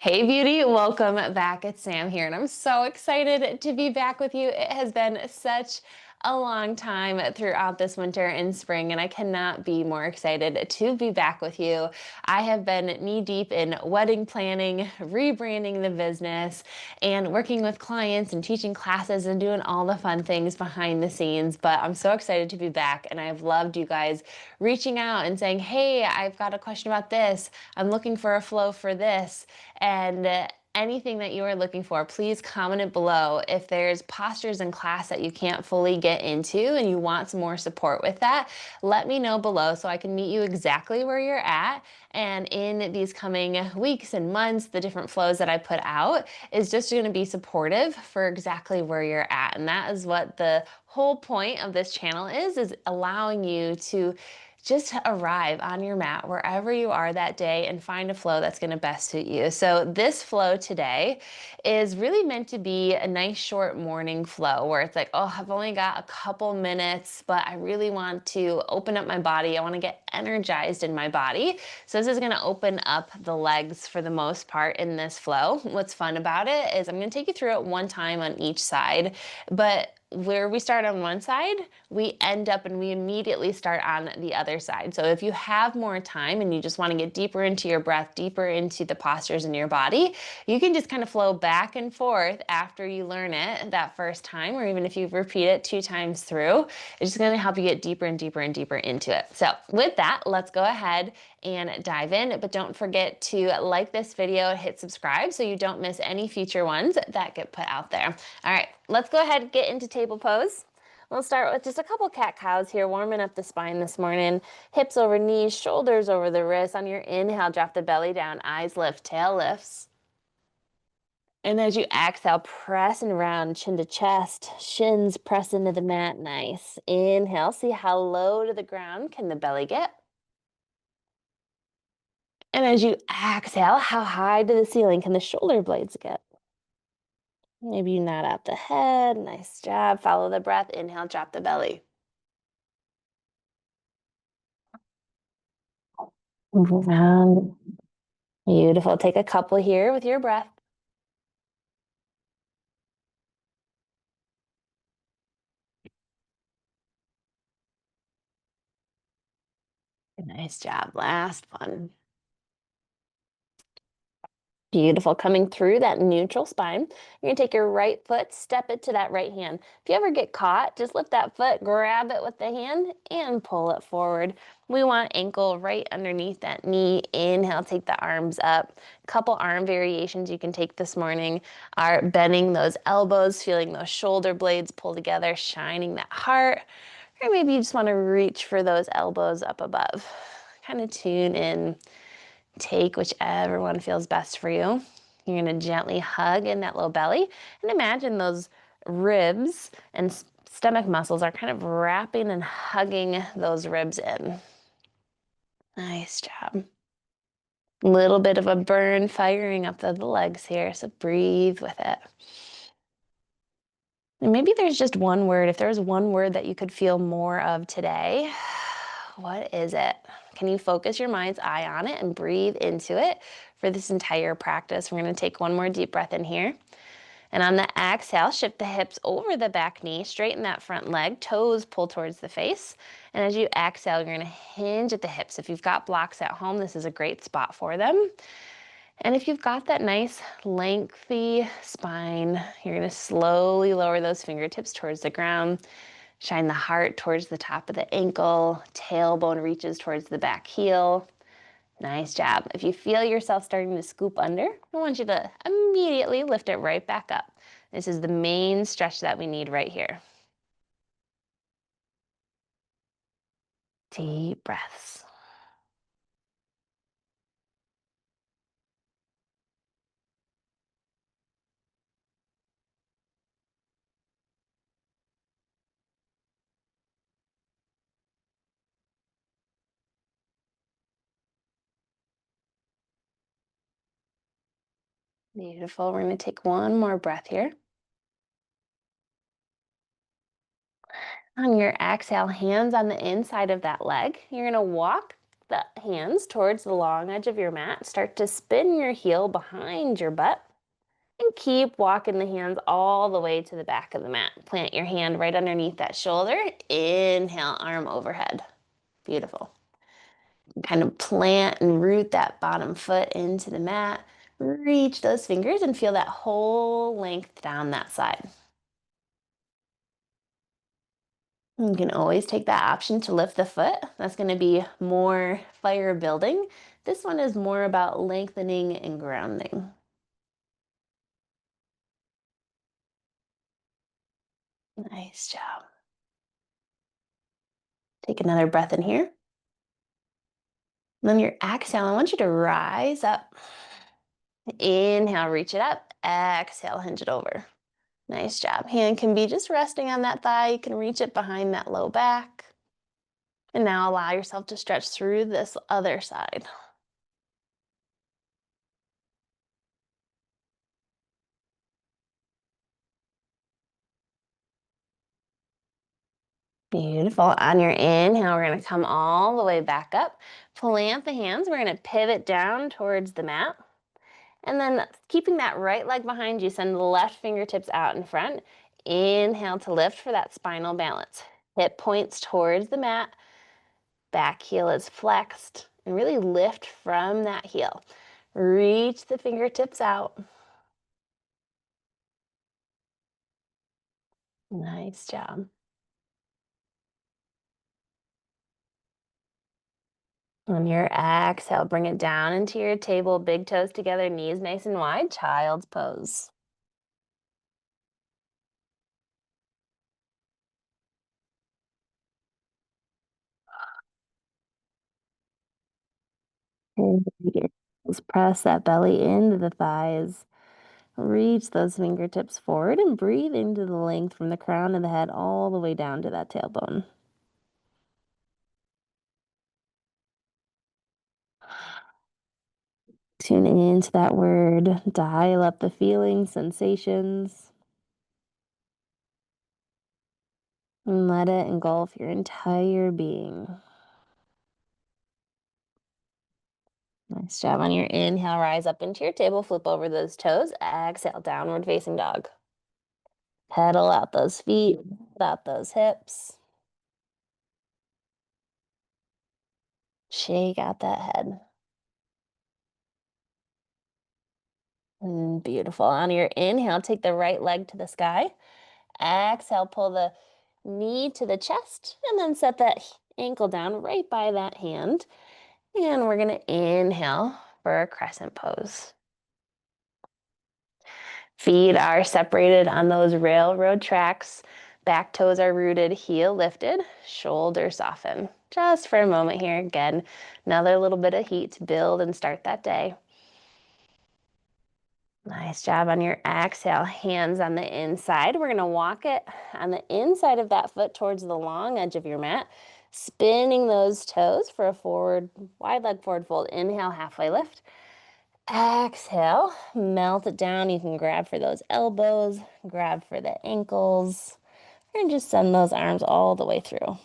Hey beauty, welcome back. It's Sam here, and I'm so excited to be back with you. It has been such a long time throughout this winter and spring, and I cannot be more excited to be back with you. I have been knee deep in wedding planning, rebranding the business, and working with clients and teaching classes and doing all the fun things behind the scenes. But I'm so excited to be back, and I've loved you guys reaching out and saying, hey, I've got a question about this. I'm looking for a flow for this. And anything that you are looking for, please comment it below. If there's postures in class that you can't fully get into and you want some more support with that, let me know below so I can meet you exactly where you're at. And in these coming weeks and months, the different flows that I put out is just going to be supportive for exactly where you're at. And that is what the whole point of this channel is allowing you to just arrive on your mat wherever you are that day and find a flow that's going to best suit you. So this flow today is really meant to be a nice short morning flow where it's like, oh, I've only got a couple minutes, but I really want to open up my body. I want to get energized in my body. So this is going to open up the legs for the most part in this flow. What's fun about it is I'm going to take you through it one time on each side, but where we start on one side, we end up and we immediately start on the other side. So if you have more time and you just want to get deeper into your breath, deeper into the postures in your body, you can just kind of flow back and forth after you learn it that first time, or even if you repeat it 2 times through, it's just going to help you get deeper and deeper and deeper into it. So with that, let's go ahead and dive in, but don't forget to like this video, hit subscribe so you don't miss any future ones that get put out there. All right, let's go ahead and get into table pose. We'll start with just a couple cat-cows here, warming up the spine this morning. Hips over knees, shoulders over the wrists. On your inhale, drop the belly down, eyes lift, tail lifts. And as you exhale, press and round, chin to chest, shins press into the mat, nice. Inhale, see how low to the ground can the belly get. And as you exhale, how high to the ceiling can the shoulder blades get? Maybe you nod out the head, nice job. Follow the breath, inhale, drop the belly. Round. Beautiful. Take a couple here with your breath. Nice job. Last one. Beautiful. Coming through that neutral spine. You're going to take your right foot, step it to that right hand. If you ever get caught, just lift that foot, grab it with the hand, and pull it forward. We want ankle right underneath that knee. Inhale, take the arms up. Couple arm variations you can take this morning are bending those elbows, feeling those shoulder blades pull together, shining that heart. Or maybe you just want to reach for those elbows up above. Kind of tune in. Take whichever one feels best for you. You're going to gently hug in that low belly and imagine those ribs and stomach muscles are kind of wrapping and hugging those ribs in. Nice job. Little bit of a burn firing up the legs here, so breathe with it. And maybe there's just one word. If there's one word that you could feel more of today, what is it? Can you focus your mind's eye on it and breathe into it for this entire practice? We're going to take one more deep breath in here. And on the exhale, shift the hips over the back knee, straighten that front leg, toes pull towards the face. And as you exhale, you're going to hinge at the hips. If you've got blocks at home, this is a great spot for them. And if you've got that nice lengthy spine, you're going to slowly lower those fingertips towards the ground. Shine the heart towards the top of the ankle. Tailbone reaches towards the back heel. Nice job. If you feel yourself starting to scoop under, I want you to immediately lift it right back up. This is the main stretch that we need right here. Deep breaths. Beautiful. We're going to take one more breath here. On your exhale, hands on the inside of that leg. You're going to walk the hands towards the long edge of your mat. Start to spin your heel behind your butt. And keep walking the hands all the way to the back of the mat. Plant your hand right underneath that shoulder. Inhale, arm overhead. Beautiful. Kind of plant and root that bottom foot into the mat. Reach those fingers and feel that whole length down that side. You can always take that option to lift the foot. That's going to be more fire building. This one is more about lengthening and grounding. Nice job. Take another breath in here. And on your exhale, I want you to rise up. Inhale, reach it up. Exhale, hinge it over. Nice job. Hand can be just resting on that thigh. You can reach it behind that low back. And now allow yourself to stretch through this other side. Beautiful. On your inhale, we're going to come all the way back up. Plant the hands. We're going to pivot down towards the mat. And then keeping that right leg behind you, send the left fingertips out in front. Inhale to lift for that spinal balance. Hip points towards the mat. Back heel is flexed. And really lift from that heel. Reach the fingertips out. Nice job. On your exhale, bring it down into your table, big toes together, knees nice and wide, child's pose. And just press that belly into the thighs. Reach those fingertips forward and breathe into the length from the crown of the head all the way down to that tailbone. Tune into that word, dial up the feelings, sensations, and let it engulf your entire being. Nice job. On your inhale, rise up into your table, flip over those toes, exhale, downward facing dog. Pedal out those feet, out those hips. Shake out that head. Beautiful. On your inhale, take the right leg to the sky. Exhale, pull the knee to the chest, and then set that ankle down right by that hand. And we're going to inhale for a crescent pose. Feet are separated on those railroad tracks. Back toes are rooted, heel lifted, shoulders soften. Just for a moment here. Again, another little bit of heat to build and start that day. Nice job. On your exhale, hands on the inside. We're going to walk it on the inside of that foot towards the long edge of your mat, spinning those toes for a forward, wide leg forward fold. Inhale, halfway lift. Exhale, melt it down. You can grab for those elbows, grab for the ankles, and just send those arms all the way through.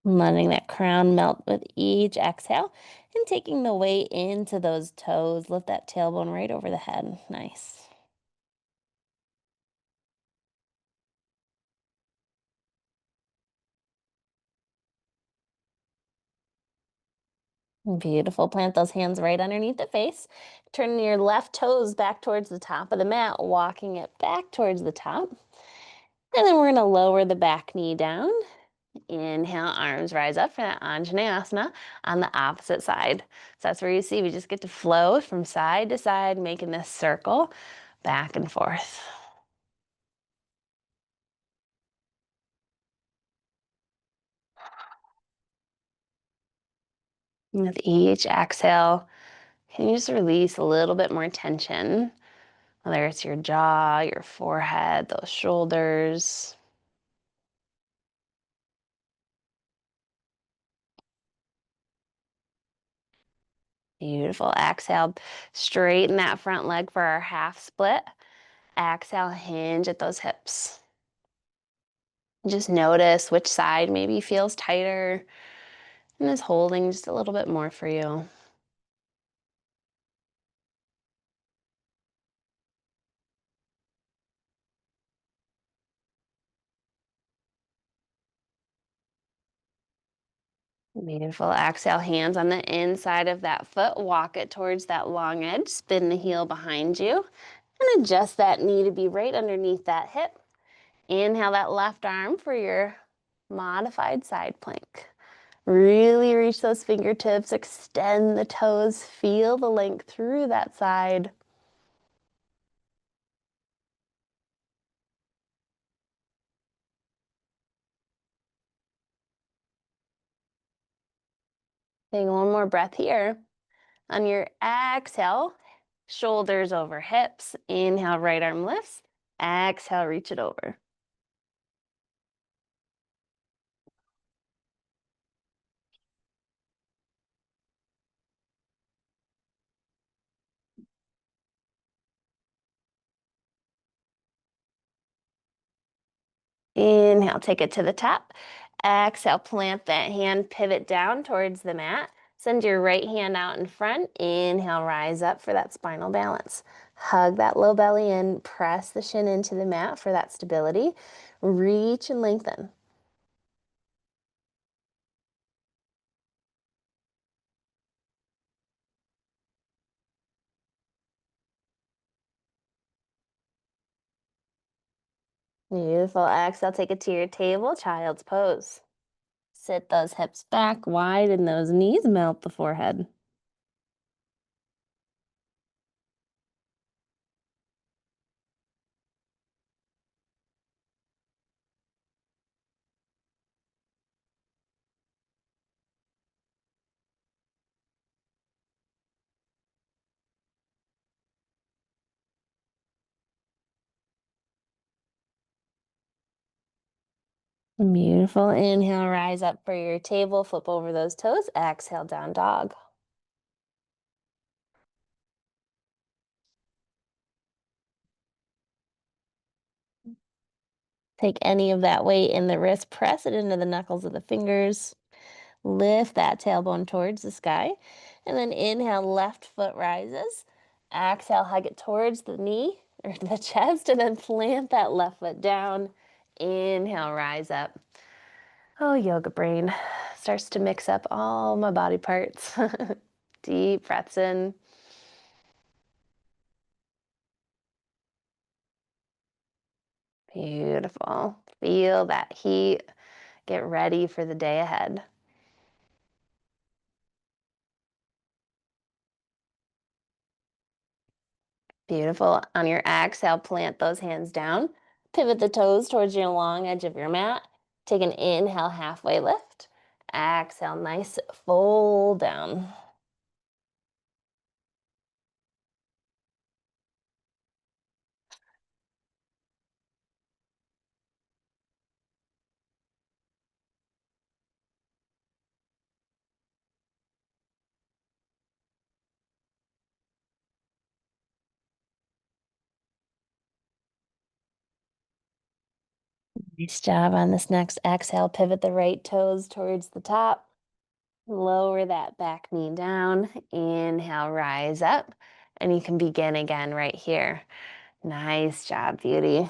Letting that crown melt with each exhale and taking the weight into those toes. Lift that tailbone right over the head. Nice. Beautiful. Plant those hands right underneath the face. Turn your left toes back towards the top of the mat, walking it back towards the top. And then we're going to lower the back knee down. Inhale, arms rise up for that Anjanayasana on the opposite side. So that's where you see we just get to flow from side to side, making this circle back and forth. And with each exhale, can you just release a little bit more tension? Whether it's your jaw, your forehead, those shoulders. Beautiful. Exhale, straighten that front leg for our half split. Exhale, hinge at those hips. Just notice which side maybe feels tighter and is holding just a little bit more for you. Beautiful. Exhale, hands on the inside of that foot. Walk it towards that long edge. Spin the heel behind you and adjust that knee to be right underneath that hip. Inhale that left arm for your modified side plank. Really reach those fingertips, extend the toes, feel the length through that side. Take one more breath here. On your exhale, shoulders over hips. Inhale, right arm lifts. Exhale, reach it over. Inhale, take it to the top. Exhale, plant that hand, pivot down towards the mat. Send your right hand out in front. Inhale, rise up for that spinal balance. Hug that low belly in, press the shin into the mat for that stability. Reach and lengthen. Beautiful. Exhale, take it to your table, child's pose. Sit those hips back, widen those knees, melt the forehead. Beautiful. Inhale, rise up for your table, flip over those toes. Exhale, down dog. Take any of that weight in the wrist, press it into the knuckles of the fingers. Lift that tailbone towards the sky. And then inhale, left foot rises. Exhale, hug it towards the knee or the chest, and then plant that left foot down. Inhale, rise up. Oh, yoga brain starts to mix up all my body parts. Deep breaths in. Beautiful. Feel that heat. Get ready for the day ahead. Beautiful. On your exhale, plant those hands down. Pivot the toes towards your long edge of your mat. Take an inhale, halfway lift. Exhale, nice fold down. Nice job on this next exhale. Pivot the right toes towards the top. Lower that back knee down. Inhale, rise up. And you can begin again right here. Nice job, beauty.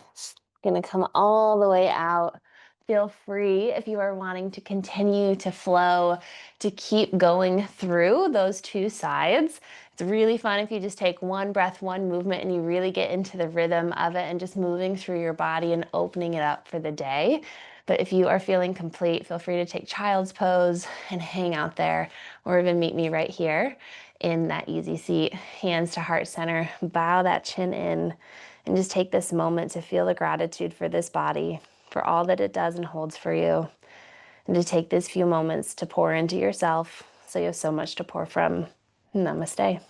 Gonna come all the way out. Feel free if you are wanting to continue to flow, to keep going through those two sides. It's really fun if you just take one breath, one movement, and you really get into the rhythm of it and just moving through your body and opening it up for the day. But if you are feeling complete, feel free to take child's pose and hang out there, or even meet me right here in that easy seat, hands to heart center, bow that chin in, and just take this moment to feel the gratitude for this body, for all that it does and holds for you, and to take these few moments to pour into yourself so you have so much to pour from. Namaste.